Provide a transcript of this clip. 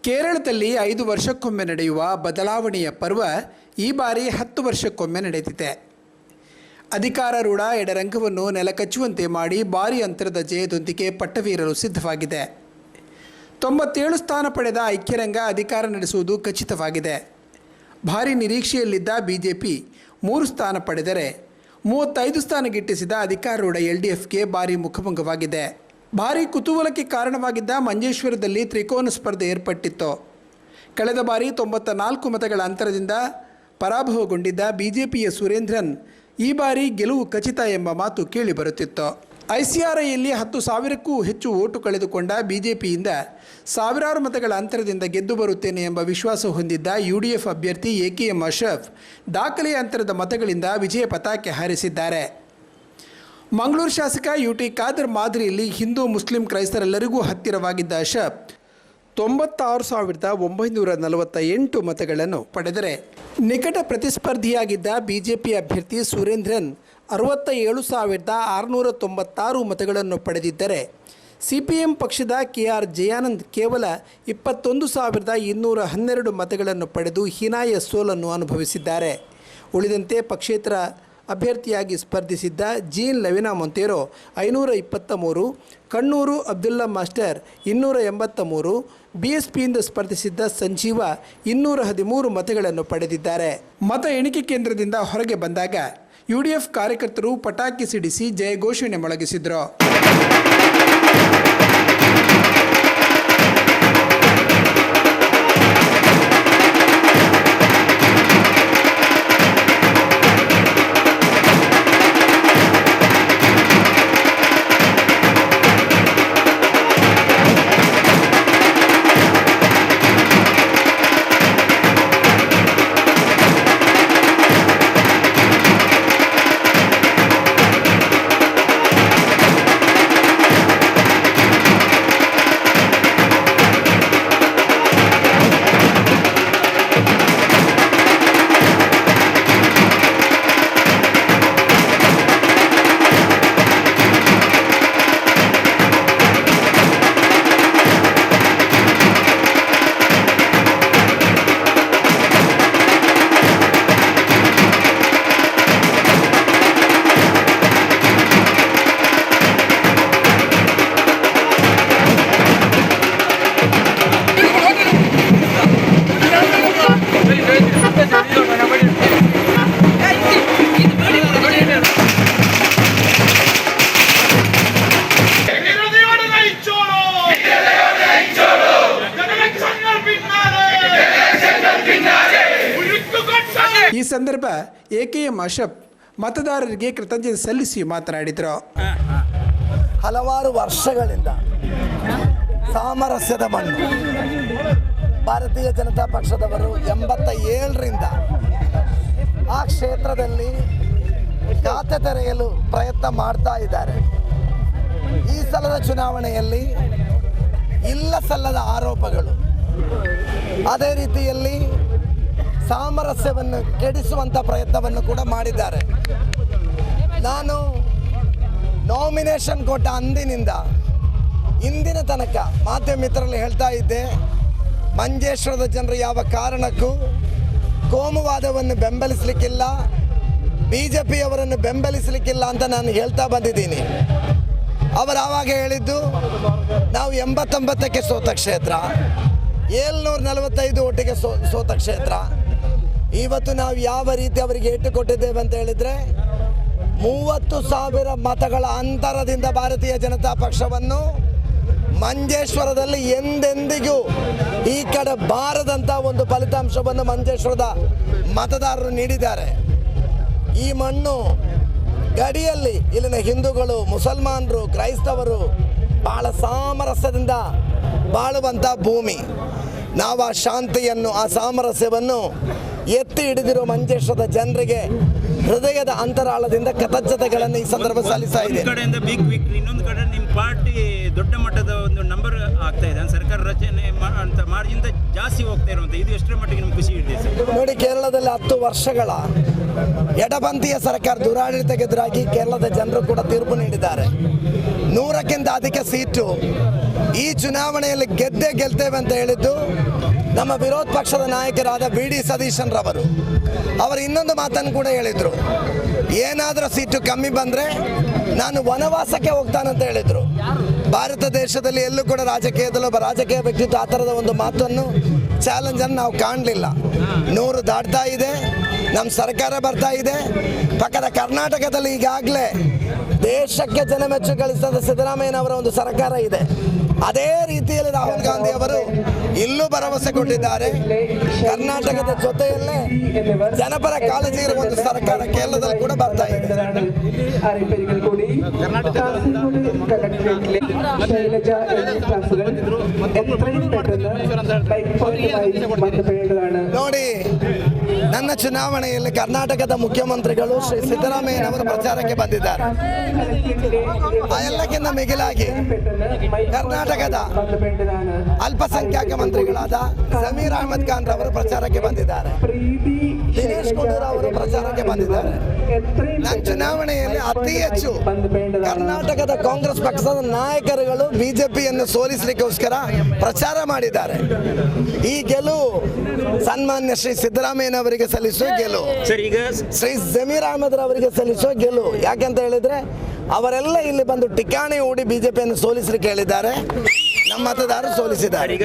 ಕೇರಳದಲ್ಲಿ 5 ವರ್ಷಕ್ಕೊಮ್ಮೆ ನಡೆಯುವ ಬದಲಾವಣೆಯ ಪರ್ವ ಈ ಬಾರಿ 10 ವರ್ಷಕ್ಕೊಮ್ಮೆ ನಡೆದಿದೆ. ಅಧಿಕಾರಾರೂಢ ಎಡರಂಗವನ್ನು ನೆಲಕಚ್ಚುವಂತೆ ಮಾಡಿ ಭಾರಿ ಅಂತರದ ಜಯದೊಂದಿಗೆ ಪಟ್ಟವೇರಲು ಸಿದ್ಧವಾಗಿದೆ. 97 ಸ್ಥಾನ ಪಡೆದ ಐಕ್ಯರಂಗ ಅಧಿಕಾರ ನಡೆಸುವುದು ಖಚಿತವಾಗಿದೆ. ಭಾರಿ ನಿರೀಕ್ಷೆಯಲ್ಲಿದ್ದ ಬಿಜೆಪಿ 3 ಸ್ಥಾನ ಪಡೆದರೆ 35 ಸ್ಥಾನ ಗಿಟ್ಟಿಸಿದ ಅಧಿಕಾರಾರೂಢ LDFಗೆ ಭಾರಿ ಮುಖಭಂಗವಾಗಿದೆ. ಭಾರಿ ಕುತೂಹಲಕ್ಕೆ ಕಾರಣವಾಗಿದ್ದ ಮಂಜೇಶ್ವರದಲ್ಲಿ ತ್ರಿಕೋನ ಸ್ಪರ್ಧೆ ಏರ್ಪಟ್ಟಿತ್ತು. ಕಳೆದ ಬಾರಿ 94 ಮತಗಳ ಅಂತರದಿಂದ ಪರಾಭವಗೊಂಡಿದ್ದ ಬಿಜೆಪಿಯ ಸುರೇಂದ್ರನ್ ಈ ಬಾರಿ ಗೆಲುವು ಖಚಿತ ಎಂಬ ಮಾತು ಕೇಳಿಬರುತ್ತಿತ್ತು. ICRIಯಲ್ಲಿ 10,000ಕ್ಕೂ ಹೆಚ್ಚು ಓಟು ಕಳೆದುಕೊಂಡ ಬಿಜೆಪಿಯಿಂದ ಸಾವಿರಾರು ಮತಗಳ ಅಂತರದಿಂದ ಗೆದ್ದು ಬರುತ್ತೇನೆ ಎಂಬ ವಿಶ್ವಾಸ ಹೊಂದಿದ್ದ UDF ಅಭ್ಯರ್ಥಿ AKM ಅಶ್ರಫ್ ದಾಖಲೆಯ ಅಂತರದ ಮತಗಳಿಂದ ವಿಜಯ ಪತಾಕೆ ಹಾರಿಸಿದ್ದಾರೆ. ಮಂಗಳೂರು ಶಾಸಕ UT ಖಾದರ್ ಮಾದರಿಯಲ್ಲಿ ಹಿಂದೂ ಮುಸ್ಲಿಂ ಕ್ರೈಸ್ತರೆಲ್ಲರಿಗೂ ಹತ್ತಿರವಾಗಿದ್ದ ಅಶ್ರಫ್ 96,948 ಮತಗಳನ್ನು ಪಡೆದರೆ ನಿಕಟ ಪ್ರತಿಸ್ಪರ್ಧಿಯಾಗಿದ್ದ ಬಿಜೆಪಿ ಅಭ್ಯರ್ಥಿ ಸುರೇಂದ್ರನ್ 67,696 ಮತಗಳನ್ನು ಪಡೆದಿದ್ದರೆ CPM ಪಕ್ಷದ KR ಜಯಾನಂದ್ ಕೇವಲ 21,212 ಮತಗಳನ್ನು ಪಡೆದು ಹೀನಾಯ ಸೋಲನ್ನು ಅನುಭವಿಸಿದ್ದಾರೆ. ಉಳಿದಂತೆ ಪಕ್ಷೇತರ ಅಭ್ಯರ್ಥಿಯಾಗಿ ಸ್ಪರ್ಧಿಸಿದ್ದ ಜೀನ್ ಲವಿನಾ ಮೊಂತೇರೊ 523, ಕಣ್ಣೂರು ಅಬ್ದುಲ್ಲಾ ಮಾಸ್ಟರ್ 283, BSPಯಿಂದ ಸ್ಪರ್ಧಿಸಿದ್ದ ಸಂಜೀವ 213 ಮತಗಳನ್ನು ಪಡೆದಿದ್ದಾರೆ. ಮತ ಎಣಿಕೆ ಕೇಂದ್ರದಿಂದ ಹೊರಗೆ ಬಂದಾಗ UDF ಕಾರ್ಯಕರ್ತರು ಪಟಾಕಿ ಸಿಡಿಸಿ ಜಯಘೋಷಣೆ ಮೊಳಗಿಸಿದರು. ಈ ಸಂದರ್ಭ AKM ಅಶ್ರಫ್ ಮತದಾರರಿಗೆ ಕೃತಜ್ಞತೆ ಸಲ್ಲಿಸಿ ಮಾತನಾಡಿದರು. ಹಲವಾರು ವರ್ಷಗಳಿಂದ ಸಾಮರಸ್ಯದ ಮಣ್ಣು ಭಾರತೀಯ ಜನತಾ ಪಕ್ಷದವರು 87ರಿಂದ ಆ ಕ್ಷೇತ್ರದಲ್ಲಿ ಖಾತೆ ತೆರೆಯಲು ಪ್ರಯತ್ನ ಮಾಡ್ತಾ ಇದ್ದಾರೆ. ಈ ಸಲದ ಚುನಾವಣೆಯಲ್ಲಿ ಇಲ್ಲ ಸಲ್ಲದ ಆರೋಪಗಳು, ಅದೇ ರೀತಿಯಲ್ಲಿ ಸಾಮರಸ್ಯವನ್ನು ಕೆಡಿಸುವಂಥ ಪ್ರಯತ್ನವನ್ನು ಕೂಡ ಮಾಡಿದ್ದಾರೆ. ನಾನು ನಾಮಿನೇಷನ್ ಕೊಟ್ಟ ಅಂದಿನಿಂದ ಇಂದಿನ ತನಕ ಮಾಧ್ಯಮ ಮಿತ್ರರಲ್ಲಿ ಹೇಳ್ತಾ ಇದ್ದೆ, ಮಂಜೇಶ್ವರದ ಜನರು ಯಾವ ಕಾರಣಕ್ಕೂ ಕೋಮುವಾದವನ್ನು ಬೆಂಬಲಿಸಲಿಕ್ಕಿಲ್ಲ, BJPಯವರನ್ನು ಬೆಂಬಲಿಸಲಿಕ್ಕಿಲ್ಲ ಅಂತ ನಾನು ಹೇಳ್ತಾ ಬಂದಿದ್ದೀನಿ. ಅವರು ಆವಾಗ ಹೇಳಿದ್ದು ನಾವು 89ಕ್ಕೆ ಸೋತ ಕ್ಷೇತ್ರ, 745 ಓಟಿಗೆ ಸೋತ ಕ್ಷೇತ್ರ. ಇವತ್ತು ನಾವು ಯಾವ ರೀತಿ ಅವರಿಗೆ ಏಟು ಕೊಟ್ಟಿದ್ದೇವೆ ಅಂತ ಹೇಳಿದರೆ 30,000 ಮತಗಳ ಅಂತರದಿಂದ ಭಾರತೀಯ ಜನತಾ ಪಕ್ಷವನ್ನು ಮಂಜೇಶ್ವರದಲ್ಲಿ ಎಂದೆಂದಿಗೂ ಈ ಕಡೆ ಬಾರದಂಥ ಒಂದು ಫಲಿತಾಂಶವನ್ನು ಮಂಜೇಶ್ವರದ ಮತದಾರರು ನೀಡಿದ್ದಾರೆ. ಈ ಮಣ್ಣು ಗಡಿಯಲ್ಲಿ ಇಲ್ಲಿನ ಹಿಂದೂಗಳು, ಮುಸಲ್ಮಾನರು, ಕ್ರೈಸ್ತವರು ಬಹಳ ಸಾಮರಸ್ಯದಿಂದ ಬಾಳುವಂಥ ಭೂಮಿ. ನಾವು ಆ ಶಾಂತಿಯನ್ನು, ಆ ಸಾಮರಸ್ಯವನ್ನು ಎತ್ತಿ ಹಿಡಿದಿರೋ ಮಂಜೇಶ್ವರದ ಜನರಿಗೆ ಹೃದಯದ ಅಂತರಾಳದಿಂದ ಕೃತಜ್ಞತೆಗಳನ್ನು ಈ ಸಂದರ್ಭ ಸಲ್ಲಿಸ್ತಾ ಇದೆ. ಕಡೆಯಿಂದ ಬಿಗ್ ವಿಕ್ಟರಿ, ಇನ್ನೊಂದು ಕಡೆ ನಿಮ್ಮ ಪಾರ್ಟಿ ದೊಡ್ಡ ಮಟ್ಟದ ಒಂದು ನಂಬರ್ ಆಗ್ತಾ ಇದೆ, ಸರ್ಕಾರ ರಚನೆ ಅಂತ ಮಾರ್ಜಿಂದ ಜಾಸ್ತಿ ಹೋಗ್ತಾ ಇರುವಂಥ ಇದು ಎಷ್ಟರ ಮಟ್ಟಿಗೆ ನಿಮ್ಗೆ ಖುಷಿ ಇದೆ ಸರ್? ನೋಡಿ, ಕೇರಳದಲ್ಲಿ 10 ವರ್ಷಗಳ ಎಡಪಂಥೀಯ ಸರ್ಕಾರ ದುರಾಡಳಿತಕ್ಕೆ ಎದುರಾಗಿ ಕೇರಳದ ಜನರು ಕೂಡ ತೀರ್ಪು ನೀಡಿದ್ದಾರೆ. 100ಕ್ಕಿಂತ ಅಧಿಕ ಸೀಟು ಈ ಚುನಾವಣೆಯಲ್ಲಿ ಗೆಲ್ತೇವೆ ಅಂತ ಹೇಳಿದ್ದು ನಮ್ಮ ವಿರೋಧ ಪಕ್ಷದ ನಾಯಕರಾದ ಬಿ ಡಿ ಸತೀಶನ್ ರವರು. ಅವರು ಇನ್ನೊಂದು ಮಾತನ್ನು ಕೂಡ ಹೇಳಿದರು, ಏನಾದರೂ ಸೀಟು ಕಮ್ಮಿ ಬಂದರೆ ನಾನು ವನವಾಸಕ್ಕೆ ಹೋಗ್ತಾನಂತ ಹೇಳಿದರು. ಭಾರತ ದೇಶದಲ್ಲಿ ಎಲ್ಲೂ ಕೂಡ ರಾಜಕೀಯದಲ್ಲಿ ಒಬ್ಬ ರಾಜಕೀಯ ವ್ಯಕ್ತಿತ್ವ ಆ ಥರದ ಒಂದು ಮಾತನ್ನು ಚಾಲೆಂಜನ್ನು ನಾವು ಕಾಣಲಿಲ್ಲ. 100 ದಾಟ್ತಾ ಇದೆ, ನಮ್ಮ ಸರ್ಕಾರ ಬರ್ತಾ ಇದೆ. ಪಕ್ಕದ ಕರ್ನಾಟಕದಲ್ಲಿ ಈಗಾಗಲೇ ದೇಶಕ್ಕೆ ಜನಮೆಚ್ಚು ಗಳಿಸಿದ ಸಿದ್ದರಾಮಯ್ಯನವರ ಒಂದು ಸರ್ಕಾರ ಇದೆ. ಅದೇ ರೀತಿಯಲ್ಲಿ ರಾಹುಲ್ ಗಾಂಧಿ ಅವರು ಇಲ್ಲೂ ಭರವಸೆ ಕೊಟ್ಟಿದ್ದಾರೆ. ಕರ್ನಾಟಕದ ಜೊತೆಯಲ್ಲೇ ಜನಪರ ಕಾಳಜಿ ಇರುವ ಒಂದು ಸರ್ಕಾರ ಕೇರಳದಲ್ಲಿ ಕೂಡ ಬರ್ತಾ ಇದೆ. ನೋಡಿ, ನನ್ನ ಚುನಾವಣೆಯಲ್ಲಿ ಕರ್ನಾಟಕದ ಮುಖ್ಯಮಂತ್ರಿಗಳು ಶ್ರೀ ಸಿದ್ದರಾಮಯ್ಯನವರು ಪ್ರಚಾರಕ್ಕೆ ಬಂದಿದ್ದಾರೆ. ಆ ಎಲ್ಲಕ್ಕಿಂತ ಮಿಗಿಲಾಗಿ ಕರ್ನಾಟಕದ ಅಲ್ಪಸಂಖ್ಯಾತ ಮಂತ್ರಿಗಳಾದ ಜಮೀರ್ ಅಹಮದ್ ಖಾನ್ ರವರು ಪ್ರಚಾರಕ್ಕೆ ಬಂದಿದ್ದಾರೆ. ದಿನೇಶ್ ಗುಂಡೂರಾವ್ ಅವರು ಪ್ರಚಾರಕ್ಕೆ ಬಂದಿದ್ದಾರೆ. ನನ್ನ ಚುನಾವಣೆಯಲ್ಲಿ ಅತಿ ಹೆಚ್ಚು ಕರ್ನಾಟಕದ ಕಾಂಗ್ರೆಸ್ ಪಕ್ಷದ ನಾಯಕರುಗಳು ಬಿಜೆಪಿಯನ್ನು ಸೋಲಿಸಲಿಕ್ಕೋಸ್ಕರ ಪ್ರಚಾರ ಮಾಡಿದ್ದಾರೆ. ಈ ಗೆಲುವು ಸನ್ಮಾನ್ಯ ಶ್ರೀ ಸಿದ್ದರಾಮಯ್ಯನವರಿಗೆ ಸಲ್ಲಿಸುವ ಗೆಲುವು, ಶ್ರೀ ಜಮೀರ್ ಅಹಮದ್ ರವರಿಗೆ ಸಲ್ಲಿಸುವ ಗೆಲುವು. ಯಾಕೆಂತ ಹೇಳಿದ್ರೆ ಅವರೆಲ್ಲ ಇಲ್ಲಿ ಬಂದು ಠಿಕಾಣಿ ಹೂಡಿ ಬಿಜೆಪಿಯನ್ನು ಸೋಲಿಸಲಿಕ್ಕೆ ಹೇಳಿದ್ದಾರೆ. ನಮ್ಮ ಮತದಾರರು ಸೋಲಿಸಿದ್ದಾರೆ.